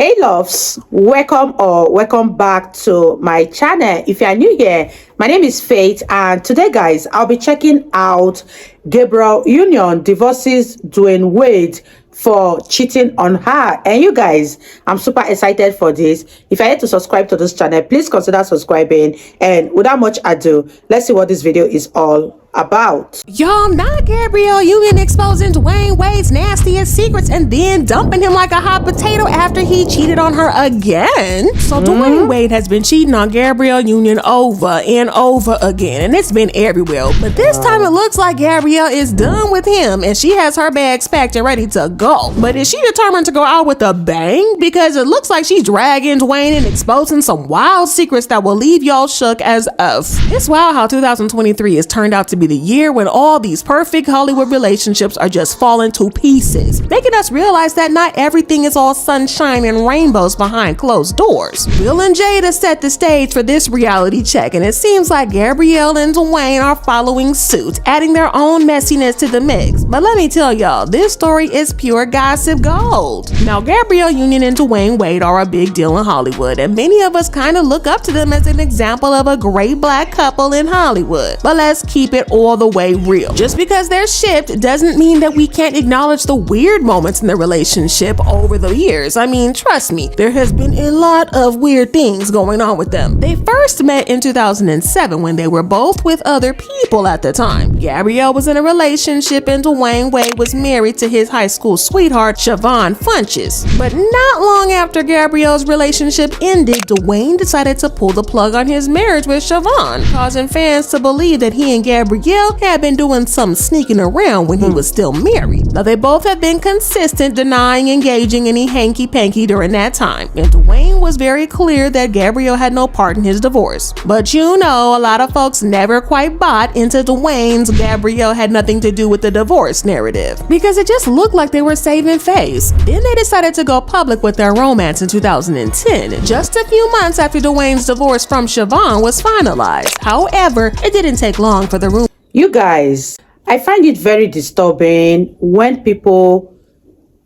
Hey loves, welcome back to my channel. If you are new here, my name is Faith, and today guys I'll be checking out Gabrielle Union divorces Dwayne Wade for cheating on her. And you guys, I'm super excited for this. If you're yet to subscribe to this channel, please consider subscribing, and without much ado, let's see what this video is all about. Y'all, not Gabrielle Union exposing Dwayne Wade's nastiest secrets and then dumping him like a hot potato after he cheated on her again. So Dwayne Wade has been cheating on Gabrielle Union over and over again, and it's been everywhere. But this time it looks like Gabrielle is done with him and she has her bags packed and ready to go. But is she determined to go out with a bang? Because it looks like she's dragging Dwayne and exposing some wild secrets that will leave y'all shook as us. It's wild how 2023 has turned out to be the year when all these perfect Hollywood relationships are just falling to pieces, making us realize that not everything is all sunshine and rainbows behind closed doors. Will and Jada set the stage for this reality check, and it seems like Gabrielle and Dwayne are following suit, adding their own messiness to the mix. But let me tell y'all, this story is pure gossip gold. Now, Gabrielle Union and Dwayne Wade are a big deal in Hollywood, and many of us kind of look up to them as an example of a great black couple in Hollywood. But let's keep it all the way real. Just because they're shipped doesn't mean that we can't acknowledge the weird moments in the relationship over the years. I mean, trust me, there has been a lot of weird things going on with them. They first met in 2007 when they were both with other people at the time. Gabrielle was in a relationship and Dwayne Wade was married to his high school sweetheart, Siobhan Funches. But not long after Gabrielle's relationship ended, Dwayne decided to pull the plug on his marriage with Siobhan, causing fans to believe that he and Gabrielle had been doing some sneaking around when he was still married. Now, they both have been consistent denying engaging any hanky-panky during that time, and Dwayne was very clear that Gabrielle had no part in his divorce. But you know, a lot of folks never quite bought into Dwayne's Gabrielle had nothing to do with the divorce narrative, because it just looked like they were saving face. Then they decided to go public with their romance in 2010, just a few months after Dwayne's divorce from Siobhan was finalized. However, it didn't take long for the rumor. You guys, I find it very disturbing when people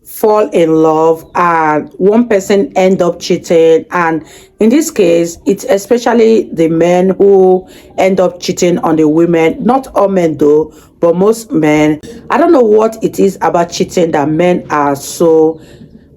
fall in love and one person end up cheating, and in this case it's especially the men who end up cheating on the women. Not all men though, but most men. I don't know what it is about cheating that men are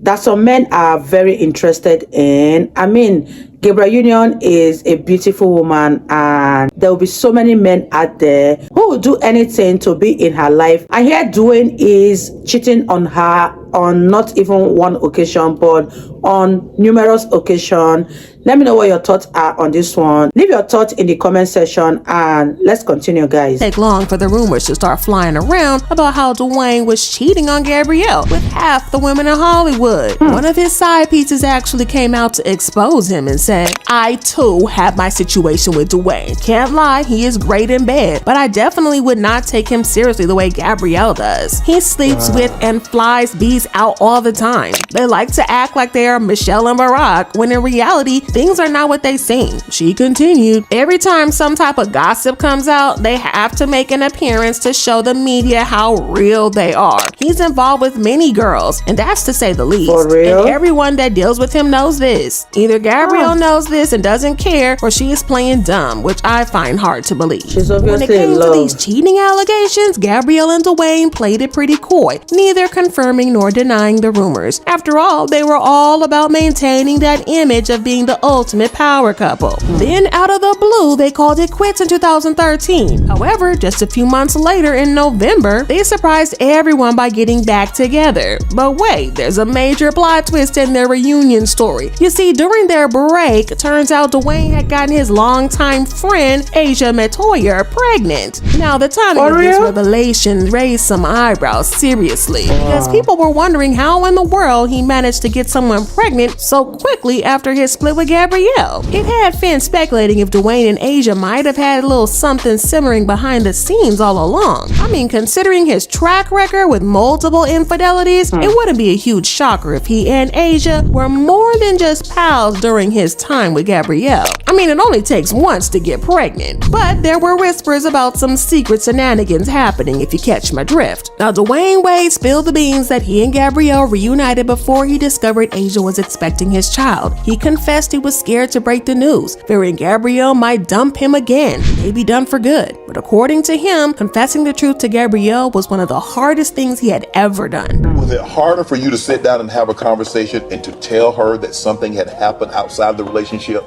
that some men are very interested in. I mean, Gabrielle Union is a beautiful woman, and there will be so many men out there who will do anything to be in her life. And here Dwayne is cheating on her on not even one occasion, but on numerous occasions. Let me know what your thoughts are on this one. Leave your thoughts in the comment section and let's continue, guys. Take long for the rumors to start flying around about how Dwayne was cheating on Gabrielle with half the women in Hollywood. One of his side pieces actually came out to expose him and said, "I too have my situation with Dwayne. Can't lie, he is great in bed, but I definitely would not take him seriously the way Gabrielle does. He sleeps with and flies bees out all the time. They like to act like they are Michelle and Barack, when in reality, things are not what they seem." She continued, "Every time some type of gossip comes out, they have to make an appearance to show the media how real they are. He's involved with many girls, and that's to say the least. For real? And everyone that deals with him knows this. Either Gabrielle knows this and doesn't care, or she is playing dumb, which I find hard to believe." She's obviously when it came in to love. these cheating allegations, Gabrielle and Dwayne played it pretty coy, neither confirming nor denying the rumors. After all, they were all about maintaining that image of being the ultimate power couple. Then out of the blue, they called it quits in 2013. However, just a few months later in November, they surprised everyone by getting back together. But wait, there's a major plot twist in their reunion story. You see, during their break, it turns out Dwayne had gotten his longtime friend, Asia Metoyer, pregnant. Now, the timing of this revelation raised some eyebrows, seriously, because people were wondering how in the world he managed to get someone pregnant so quickly after his split with Gabrielle. It had fans speculating if Dwayne and Asia might have had a little something simmering behind the scenes all along. I mean, considering his track record with multiple infidelities, it wouldn't be a huge shocker if he and Asia were more than just pals during his time with Gabrielle. I mean, it only takes once to get pregnant, but there were whispers about some secret shenanigans happening, if you catch my drift. Now, Dwayne Wade spilled the beans that he and and Gabrielle reunited before he discovered Asia was expecting his child. He confessed he was scared to break the news, fearing Gabrielle might dump him again, maybe done for good. But according to him, confessing the truth to Gabrielle was one of the hardest things he had ever done. Was it harder for you to sit down and have a conversation and to tell her that something had happened outside the relationship,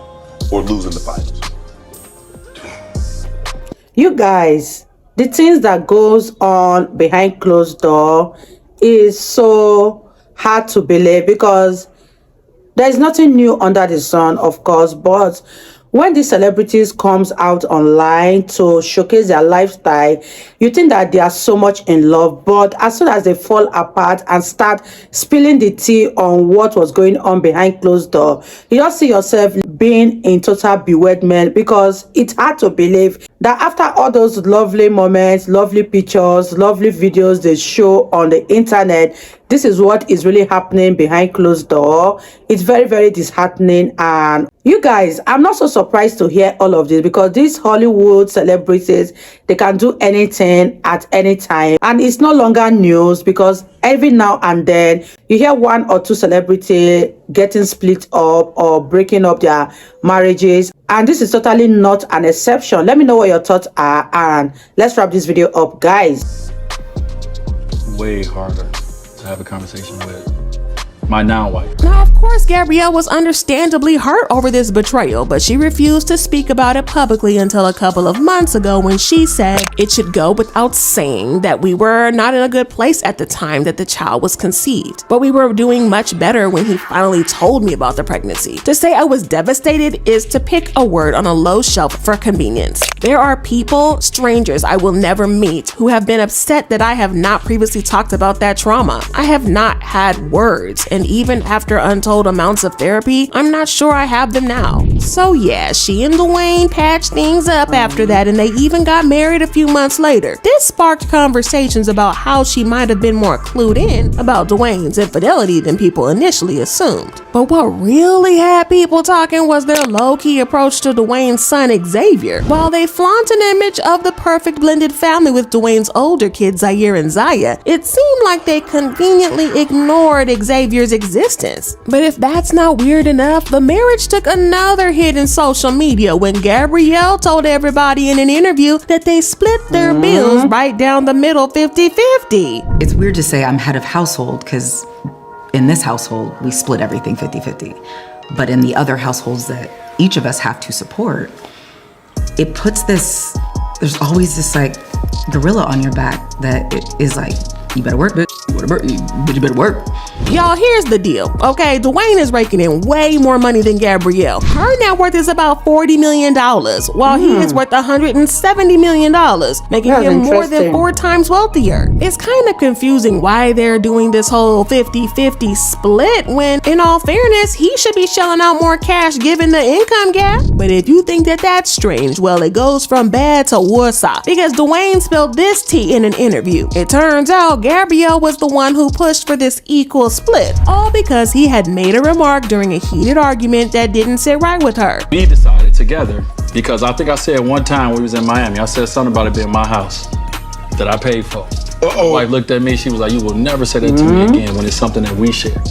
or losing the finals? You guys, the things that goes on behind closed door is so hard to believe, because there is nothing new under the sun, of course, but when these celebrities comes out online to showcase their lifestyle, you think that they are so much in love, but as soon as they fall apart and start spilling the tea on what was going on behind closed door, you just see yourself being in total bewilderment, because it's hard to believe that after all those lovely moments, lovely pictures, lovely videos they show on the internet, this is what is really happening behind closed door. It's very, very disheartening. And you guys, I'm not so surprised to hear all of this, because these Hollywood celebrities, they can do anything at any time, and it's no longer news, because every now and then you hear one or two celebrity getting split up or breaking up their marriages, and this is totally not an exception. Let me know what your thoughts are, and let's wrap this video up, guys. Way harder to have a conversation with my now wife. Now, of course, Gabrielle was understandably hurt over this betrayal, but she refused to speak about it publicly until a couple of months ago, when she said it should go without saying that we were not in a good place at the time that the child was conceived, but we were doing much better when he finally told me about the pregnancy. To say I was devastated is to pick a word on a low shelf for convenience. There are people, strangers I will never meet, who have been upset that I have not previously talked about that trauma. I have not had words, and even after untold amounts of therapy, I'm not sure I have them now. So yeah, she and Dwayne patched things up after that, and they even got married a few months later. This sparked conversations about how she might have been more clued in about Dwayne's infidelity than people initially assumed. But what really had people talking was their low-key approach to Dwayne's son Xavier. While they flaunt an image of the perfect blended family with Dwayne's older kids Zaire and Zaya, it seemed like they conveniently ignored Xavier's existence. But if that's not weird enough, the marriage took another hit in social media when Gabrielle told everybody in an interview that they split their bills right down the middle, 50-50. It's weird to say I'm head of household, because in this household, we split everything 50-50. But in the other households that each of us have to support, it puts this, there's always this like gorilla on your back that it is like, you better work, bitch. You better work. Y'all, here's the deal, okay? Dwayne is raking in way more money than Gabrielle. Her net worth is about $40 million, while he is worth $170 million, making him more than 4 times wealthier. It's kind of confusing why they're doing this whole 50-50 split when, in all fairness, he should be shelling out more cash given the income gap. But if you think that that's strange, well, it goes from bad to worse, because Dwayne spilled this tea in an interview. It turns out Gabrielle was the one who pushed for this equal split, all because he had made a remark during a heated argument that didn't sit right with her. We decided together, because I think I said one time when we was in Miami, I said something about it being my house that I paid for. My wife looked at me, she was like, you will never say that to me again when it's something that we share.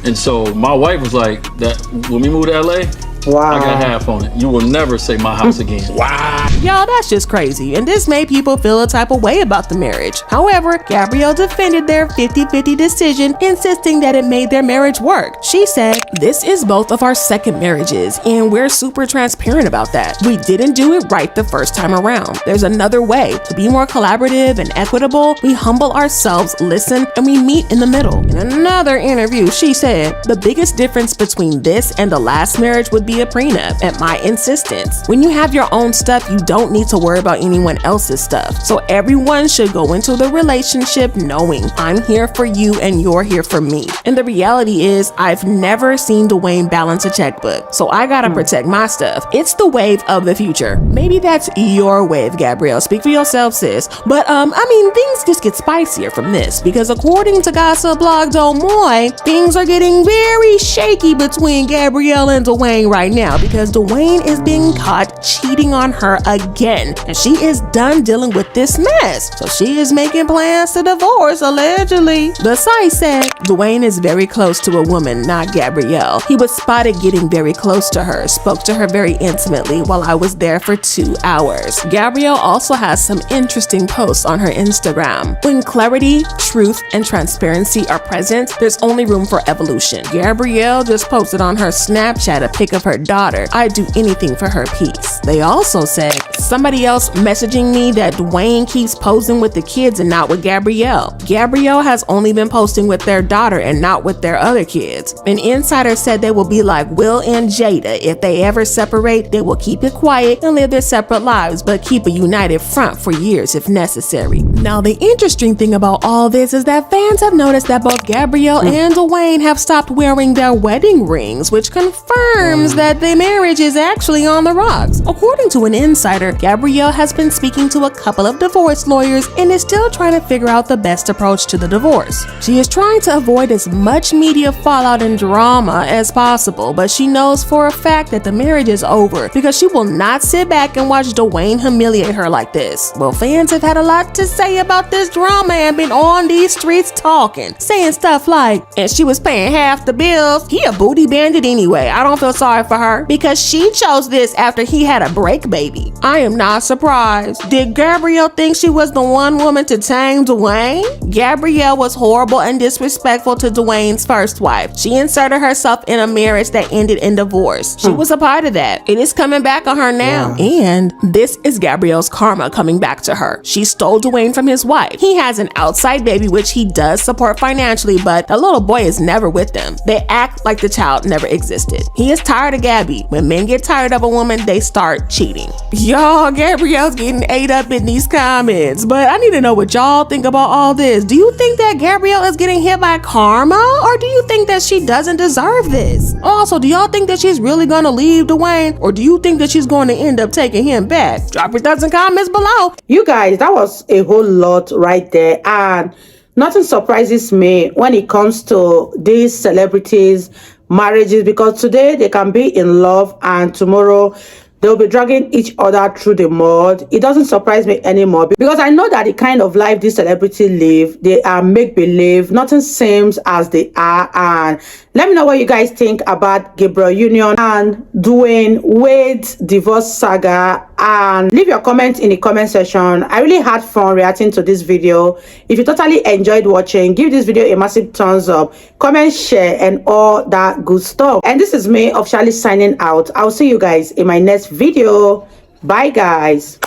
And so my wife was like, that when we moved to LA, I got half on it. You will never say my house again. Wow. Y'all, that's just crazy, and this made people feel a type of way about the marriage. However, Gabrielle defended their 50-50 decision, insisting that it made their marriage work. She said, this is both of our second marriages, and we're super transparent about that. We didn't do it right the first time around. There's another way. To be more collaborative and equitable, we humble ourselves, listen, and we meet in the middle. In another interview, she said, the biggest difference between this and the last marriage would be a prenup at my insistence. When you have your own stuff, you don't need to worry about anyone else's stuff. So everyone should go into the relationship knowing I'm here for you and you're here for me. And the reality is, I've never seen Dwayne balance a checkbook, so I gotta protect my stuff. It's the wave of the future. Maybe that's your wave, Gabrielle. Speak for yourself, sis. But I mean, things just get spicier from this, because according to gossip blog Des Moines, things are getting very shaky between Gabrielle and Dwayne right now, because Dwayne is being caught cheating on her again. again, and she is done dealing with this mess. So she is making plans to divorce, allegedly. The site said Dwayne is very close to a woman, not Gabrielle. He was spotted getting very close to her, spoke to her very intimately while I was there for 2 hours. Gabrielle also has some interesting posts on her Instagram. When clarity, truth, and transparency are present, there's only room for evolution. Gabrielle just posted on her Snapchat a pic of her daughter. I'd do anything for her peace. They also said, somebody else messaging me that Dwayne keeps posing with the kids and not with Gabrielle. Gabrielle has only been posting with their daughter and not with their other kids. An insider said they will be like Will and Jada. If they ever separate, they will keep it quiet and live their separate lives, but keep a united front for years if necessary. Now, the interesting thing about all this is that fans have noticed that both Gabrielle and Dwayne have stopped wearing their wedding rings, which confirms that the marriage is actually on the rocks. According to an insider, Gabrielle has been speaking to a couple of divorce lawyers and is still trying to figure out the best approach to the divorce. She is trying to avoid as much media fallout and drama as possible, but she knows for a fact that the marriage is over because she will not sit back and watch Dwayne humiliate her like this. Well, fans have had a lot to say about this drama and been on these streets talking, saying stuff like, and she was paying half the bills. He a booty bandit anyway. I don't feel sorry for her because she chose this after he had a break baby. I am not surprised. Did Gabrielle think she was the one woman to tame Dwayne? Gabrielle was horrible and disrespectful to Dwayne's first wife. She inserted herself in a marriage that ended in divorce. She was a part of that. It is coming back on her now. And this is Gabrielle's karma coming back to her. She stole Dwayne from his wife. He has an outside baby, which he does support financially, but the little boy is never with them. They act like the child never existed. He is tired of Gabby. When men get tired of a woman, they start cheating. Y'all, Gabrielle's getting ate up in these comments, but I need to know what y'all think about all this. Do you think that Gabrielle is getting hit by karma, or do you think that she doesn't deserve this? Also, do y'all think that she's really gonna leave Dwayne, or do you think that she's going to end up taking him back? Drop your thoughts and comments below. You guys, that was a whole lot right there, and nothing surprises me when it comes to these celebrities' marriages, because today they can be in love and tomorrow they'll be dragging each other through the mud. It doesn't surprise me anymore because I know that the kind of life these celebrities live, they are make-believe. Nothing seems as they are. And let me know what you guys think about Gabrielle Union and Dwayne Wade's divorce saga, and leave your comments in the comment section. I really had fun reacting to this video. If you totally enjoyed watching, give this video a massive thumbs up, comment, share, and all that good stuff. And this is me officially signing out. I'll see you guys in my next video. Bye guys.